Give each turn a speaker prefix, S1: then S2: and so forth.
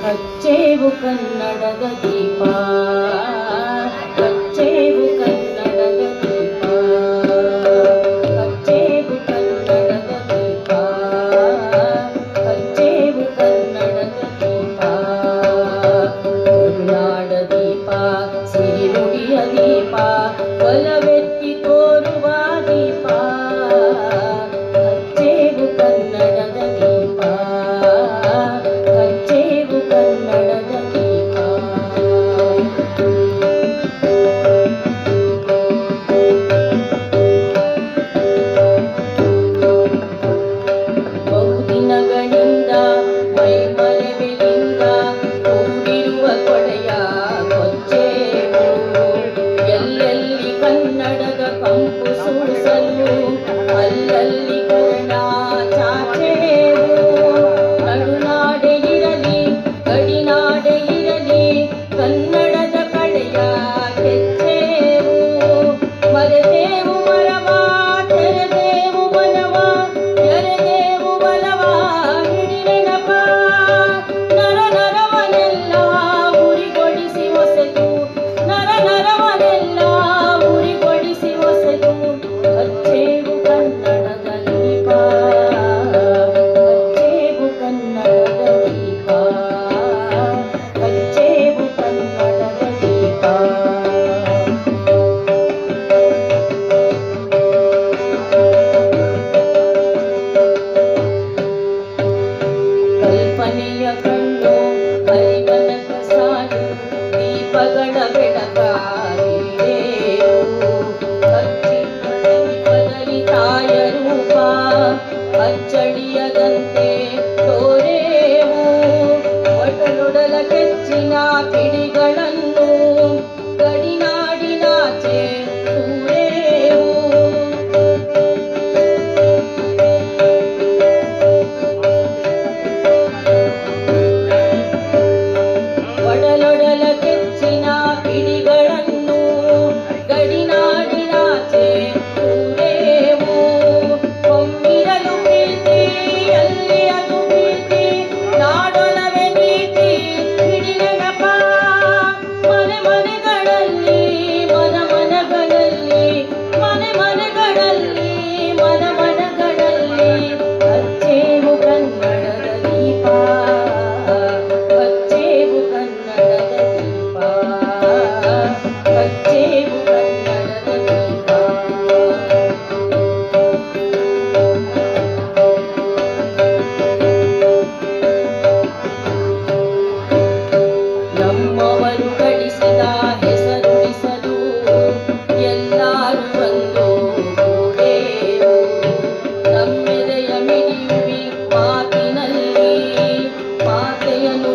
S1: ಹಚ್ಚೇವು ಕನ್ನಡದ ದೀಪ, ಹಚ್ಚೇವು ಕನ್ನಡದ ದೀಪ, ಹಚ್ಚೇವು ಕನ್ನಡದ ದೀಪ, ಹಚ್ಚೇವು ಕನ್ನಡದ ದೀಪ. ಕರುನಾಡ ದೀಪ, ಸಿರಿನುಡಿಯ ದೀಪ, ಒಲವೆತ್ತಿ ತೋರುವ ದೀಪ, ಹಚ್ಚೇವು ಕನ್ನಡದ ದೀಪ, ಹಚ್ಚೇವು ಕನ್ನಡದ ದೀಪ. ಬಹುದಿನಗಳಿಂದ ಮೈಮರೆವಿನಿಂದ ಕೂಡಿರುವ ಕೊಡೆಯ ಕೊಚ್ಚೇವು, ಎಲ್ಲೆಲ್ಲಿ ಕನ್ನಡದ ಕಂಪು ಸೂಸಲು ಅಲ್ಲಲ್ಲಿ ಕರ್ಣ ಚಾಚೇವು. ನಡುನಾಡೆ ಇರಲಿ ಗಡಿನಾಡೆ ಇರಲಿ ಕನ್ನಡದ ಕಡೆಯ ಕೆಚ್ಚೇವು. ಮರೆದೇವು ಮರವ ತೆರೆದೇವು ಮನವ, ಎರೆದೇವು ಬಲವ ಹಿಡಿ ನೆನಪ. ನರ ನರವನೆಲ್ಲ ಉರಿಗೊಳಿಸಿ ಹೊಸೆದು, ನರ ನರವನೆಲ್ಲ ಉರಿಗೊಳಿಸಿ ಹೊಸೆದು, ಹಚ್ಚೇವು ಕನ್ನಡದ ದೀಪ, ಹಚ್ಚೇವು ಕನ್ನಡದ ದೀಪ, ಹಚ್ಚೇವು ಕನ್ನಡದ ದೀಪ. ಕಲ್ಪನೆಯ ಕಣ್ಣು ಹರಿವನಕ ಸಾಲು ದೀಪಗಳ ಬೆಳಕಾಗಿರಿದೇವು. ಹಚ್ಚಿದ ದೀಪದಲ್ಲಿ ತಾಯ ರೂಪ ಅಚ್ಚಳಿಯದಂತೆ ತೋರೇವು. ಒಡಲೊಡಲ ಕೆಚ್ಚಿನ ಕಿಡಿಗಳನ್ನು ಗಡಿನಾಡಿನಾಚೆ ತೂರೇವು. ಒಡಲೊಡಲ ಕೆಚ್ಚಿನ ಕಿಡಿಗಳನ್ನು ಗಡಿನಾಡಿನಾಚೆ ತೂರೇವು. ಒಮ್ಮಿರಲು ಪ್ರೀತಿ ಎಲ್ಲಿ ಅದು ಪ್ರೀತಿ, ನಾಡೊಲವೇ ನೀತಿ ಹಿಡಿ ನೆನಪ. ಮನೆ ಮನೆಗಳಲ್ಲಿ ಮನ ಮನಗಳಲ್ಲಿ, ಮನೆ ಮನೆಗಳಲ್ಲಿ ಮನ ಮನಗಳಲ್ಲಿ, ಹಚ್ಚೇವು ಕನ್ನಡದ ದೀಪ, ಹಚ್ಚೇವು ಕನ್ನಡದ ದೀಪ, ಹಚ್ಚೇವು ಕನ್ನಡದ ದೀಪ. ನಮ್ಮವರು ಗಳಿಸಿದ ಹೆಸರುಳಿಸಲು ಎಲ್ಲರೂ ಬಂದು ಕೂಡೇವು. ನಮ್ಮೆದೆಯ ಮಿಡಿಯುವಿ ಮಾತಿನಲ್ಲಿ ಮಾತೆಯನ್ನು